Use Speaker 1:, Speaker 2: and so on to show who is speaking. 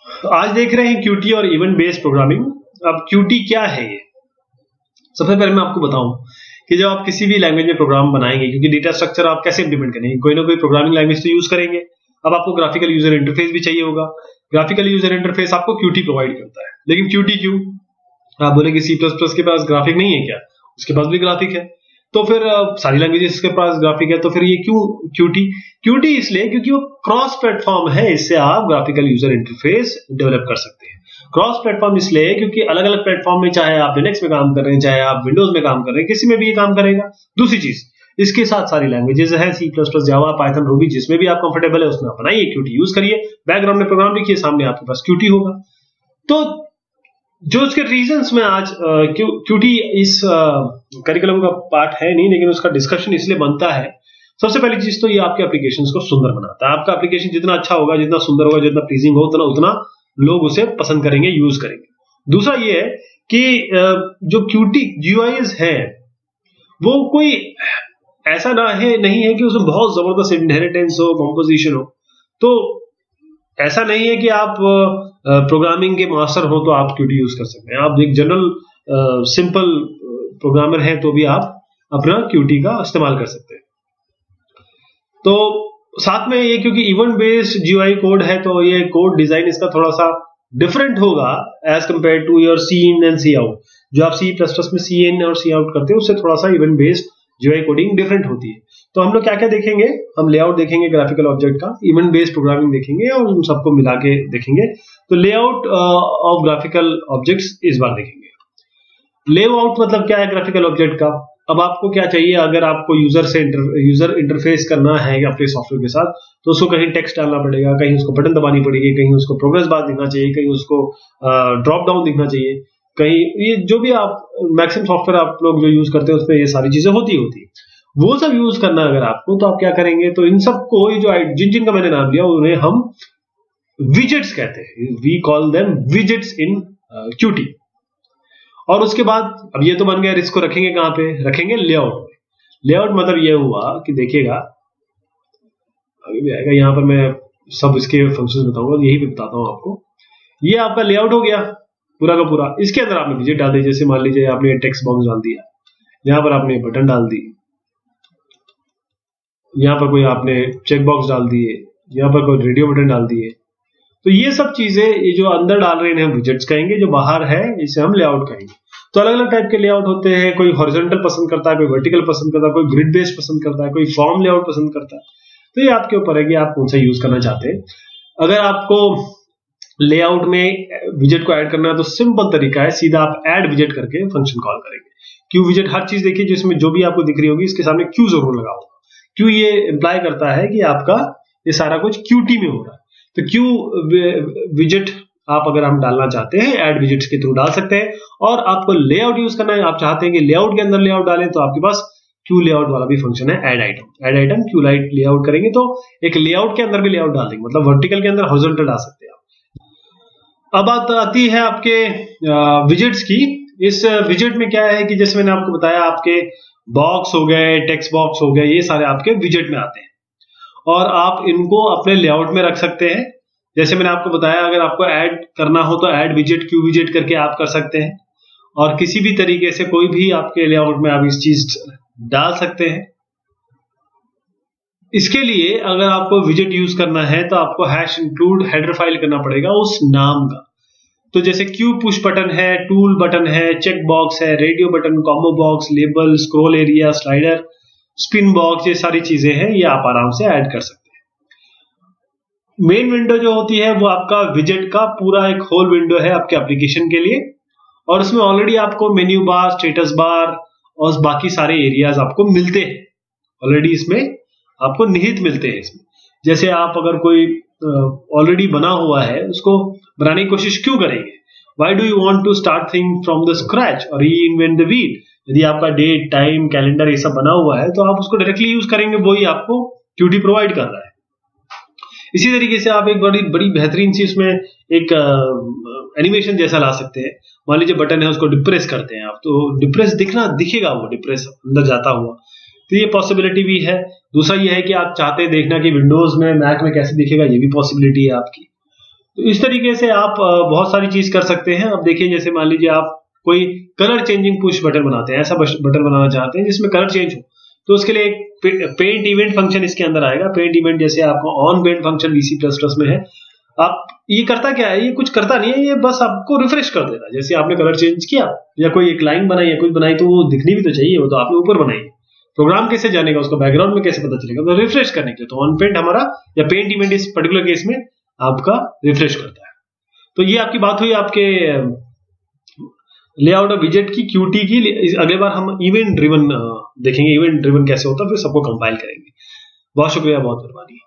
Speaker 1: आज देख रहे हैं क्यूटी और इवेंट बेस्ड प्रोग्रामिंग। अब क्यूटी क्या है ये? सबसे पहले मैं आपको बताऊं कि जब आप किसी भी लैंग्वेज में प्रोग्राम बनाएंगे, क्योंकि डेटा स्ट्रक्चर आप कैसे इंप्लीमेंट करेंगे, कोई ना कोई प्रोग्रामिंग लैंग्वेज तो यूज करेंगे। अब आपको ग्राफिकल यूजर इंटरफेस भी चाहिए होगा। ग्राफिकल यूजर इंटरफेस आपको क्यूटी प्रोवाइड करता है, लेकिन क्यूटी क्यों? आप बोलेंगे सी प्लस प्लस के पास ग्राफिक नहीं है क्या? उसके पास भी ग्राफिक है। तो फिर सारी लैंग्वेजेस के पास ग्राफिक है, तो फिर ये क्यों क्यूटी? क्यूटी इसलिए क्योंकि वो क्रॉस प्लेटफॉर्म है, इससे आप ग्राफिकल यूजर इंटरफेस डेवलप कर सकते हैं। क्रॉस प्लेटफॉर्म इसलिए क्योंकि अलग अलग प्लेटफॉर्म में, चाहे आप लिनक्स में काम कर रहे हैं, चाहे आप विंडोज में काम कर रहे हैं, किसी में भी ये काम करेगा। दूसरी चीज, इसके साथ सारी लैंग्वेजेस है, सी प्लस प्लस, जावा, पाइथन, रूबी, जिसमें भी आप कंफर्टेबल है उसमें आप बनाइए, क्यूटी यूज करिए, बैकग्राउंड में प्रोग्राम लिखिए, सामने आपके पास क्यूटी होगा। तो जो उसके रीजंस में आज क्यूटी इस करिकुलम का पार्ट है नहीं, लेकिन उसका डिस्कशन इसलिए बनता है। सबसे पहली चीज तो ये आपके एप्लीकेशंस को सुंदर बनाता है। आपका एप्लीकेशन जितना अच्छा होगा, जितना सुंदर होगा, जितना प्लीजिंग हो, उतना लोग उसे पसंद करेंगे, यूज करेंगे। दूसरा ये है कि जो क्यूटी GUIs है वो कोई ऐसा नहीं है कि उसमें बहुत जबरदस्त इनहेरिटेंस हो, कंपोजिशन हो। तो ऐसा नहीं है कि आप प्रोग्रामिंग के मास्टर हो तो आप क्यूटी यूज कर सकते हैं। आप एक जनरल सिंपल प्रोग्रामर है तो भी आप अपना क्यूटी का इस्तेमाल कर सकते हैं। तो साथ में ये, क्योंकि इवेंट बेस्ड GUI कोड है, तो ये कोड डिजाइन इसका थोड़ा सा डिफरेंट होगा as compare to your cin and cout. जो आप सी प्लस प्लस में सी इन और सी आउट करते हैं, उससे थोड़ा सा event based GUI coding different होती है। तो हम लोग क्या क्या देखेंगे? हम लेआउट देखेंगे ग्राफिकल ऑब्जेक्ट का, इवेंट बेस्ड प्रोग्रामिंग देखेंगे और उन सबको मिला के देखेंगे। तो लेआउट ऑफ ग्राफिकल ऑब्जेक्ट्स इस बार देखेंगे। लेआउट मतलब क्या है ग्राफिकल ऑब्जेक्ट का? अब आपको क्या चाहिए? अगर आपको यूजर इंटरफेस करना है अपने सॉफ्टवेयर के साथ, तो उसको कहीं टेक्स्ट डालना पड़ेगा, कहीं उसको बटन दबानी पड़ेगी, कहीं उसको प्रोग्रेस बार दिखना चाहिए, कहीं उसको ड्रॉप डाउन दिखना चाहिए, कहीं ये जो भी आप मैक्सिमम सॉफ्टवेयर आप लोग जो यूज करते हैं उसमें ये सारी चीजें होती है। वो सब यूज करना अगर आपको, तो आप क्या करेंगे? तो इन सबको जो जिन का मैंने नाम दिया उन्हें हम विजेट्स कहते हैं। We call them widgets in Qt. और उसके बाद अब ये तो बन गया, इसको रखेंगे कहां पे? रखेंगे लेआउट में। लेआउट मतलब ये हुआ कि देखिएगा, अभी भी आएगा, यहां पर मैं सब इसके फंक्शंस बताऊंगा, यही पे बताता हूं आपको। ये आपका लेआउट हो गया पूरा का पूरा। इसके अंदर आपने विजेट डाल दी, जैसे मान लीजिए आपने टेक्स्ट बॉक्स डाल दिया, यहां पर आपने बटन डाल दी, यहां पर कोई आपने चेक बॉक्स डाल दिए, यहां पर कोई रेडियो बटन डाल दिए। तो ये सब चीजें, ये जो अंदर डाल रहे हैं हम विजेट्स कहेंगे, जो बाहर है इसे हम लेआउट कहेंगे। तो अलग अलग टाइप के लेआउट होते हैं। कोई हॉरिजॉन्टल पसंद करता है, कोई वर्टिकल पसंद करता है, कोई ग्रिड बेस्ड पसंद करता है, कोई फॉर्म लेआउट पसंद करता है। तो ये आपके ऊपर है कि आप कौन सा यूज करना चाहते हैं। अगर आपको लेआउट में विजेट को ऐड करना है तो सिंपल तरीका है, सीधा आप ऐड विजेट करके फंक्शन कॉल करेंगे। क्यू विजेट, हर चीज देखिए जिसमें जो भी आपको दिख रही होगी, इसके सामने क्यू जरूर लगा होगा। क्यू ये इंप्लाई करता है कि आपका ये सारा कुछ क्यूटी में हो रहा है। तो क्यू विजेट आप अगर हम डालना चाहते हैं, ऐड विजेट्स के थ्रू डाल सकते हैं। और आपको लेआउट यूज करना है, आप चाहते हैं कि लेआउट के अंदर लेआउट डालें, तो आपके पास क्यू लेआउट वाला भी फंक्शन है, add item. Add item Q light layout करेंगे तो एक लेआउट के अंदर भी लेआउट डाल देंगे, मतलब वर्टिकल के अंदर हॉरिजॉन्टल डाल सकते हैं आप। अब बात आती है आपके विजेट्स की। इस विजेट में क्या है कि जैसे मैंने आपको बताया, आपके बॉक्स हो गए, टेक्स्ट बॉक्स हो गए, ये सारे आपके विजेट में आते हैं और आप इनको अपने लेआउट में रख सकते हैं। जैसे मैंने आपको बताया, अगर आपको ऐड करना हो तो ऐड विजेट क्यू विजेट करके आप कर सकते हैं, और किसी भी तरीके से कोई भी आपके लेआउट में आप इस चीज डाल सकते हैं। इसके लिए अगर आपको विजेट यूज करना है तो आपको हैश इंक्लूड हेडर फाइल करना पड़ेगा उस नाम का। तो जैसे क्यू पुश बटन है, टूल बटन है, चेक बॉक्स है, radio button, combo box, label, scroll area, slider, spin box, ये सारी चीजें हैं, ये आप आराम से ऐड कर सकते हैं। मेन विंडो जो होती है वो आपका विजेट का पूरा एक होल विंडो है आपके एप्लीकेशन के लिए, और उसमें ऑलरेडी आपको मेन्यू बार, स्टेटस बार और बाकी सारे एरियाज आपको मिलते हैं, ऑलरेडी इसमें आपको निहित मिलते हैं इसमें। जैसे आप अगर कोई ऑलरेडी बना हुआ है, उसको बनाने की कोशिश क्यों करेंगे? Why do you want to start things from the scratch or reinvent the wheel? यदि आपका डेट, टाइम, कैलेंडर ये सब बना हुआ है तो आप उसको डायरेक्टली यूज करेंगे, वही आपको क्यूटी प्रोवाइड कर रहा है। इसी तरीके से आप एक बड़ी बड़ी बेहतरीन सी इसमें एक एनिमेशन जैसा ला सकते हैं। मान लीजिए बटन है, उसको डिप्रेस करते हैं आप, तो डिप्रेस दिखेगा, वो डिप्रेस अंदर जाता हुआ, तो ये पॉसिबिलिटी भी है। दूसरा ये है कि आप चाहते हैं देखना कि विंडोज में, मैक में कैसे दिखेगा, ये भी पॉसिबिलिटी है आपकी। तो इस तरीके से आप बहुत सारी चीज कर सकते हैं। अब देखिए, जैसे मान लीजिए आप कोई कलर चेंजिंग पुश बटन बनाते हैं, ऐसा बटन बनाना चाहते हैं जिसमें कलर चेंज हो, तो उसके लिए एक पेंट इवेंट फंक्शन इसके अंदर आएगा। पेंट इवेंट जैसे आपका ऑन पेंट फंक्शन VC++ में है। आप ये करता क्या है, ये कुछ करता नहीं है, ये बस आपको रिफ्रेश कर देता है। जैसे आपने कलर चेंज किया या कोई एक लाइन बनाई या कुछ बनाई, तो वो दिखनी भी तो चाहिए, वो तो आपने ऊपर बनाई। प्रोग्राम कैसे जानेगा, उसका बैकग्राउंड में कैसे पता चलेगा, तो रिफ्रेश करने के लिए तो ऑन पेंट हमारा या पेंट इवेंट इस पर्टिकुलर केस में आपका रिफ्रेश करता है। तो ये आपकी बात हुई आपके लेआउट ऑफ विजेट की, QT की। अगले बार हम इवेंट ड्रिवन देखेंगे, इवेंट ड्रिवन कैसे होता है, फिर सबको कंपाइल करेंगे। बहुत शुक्रिया, बहुत मेहरबानी।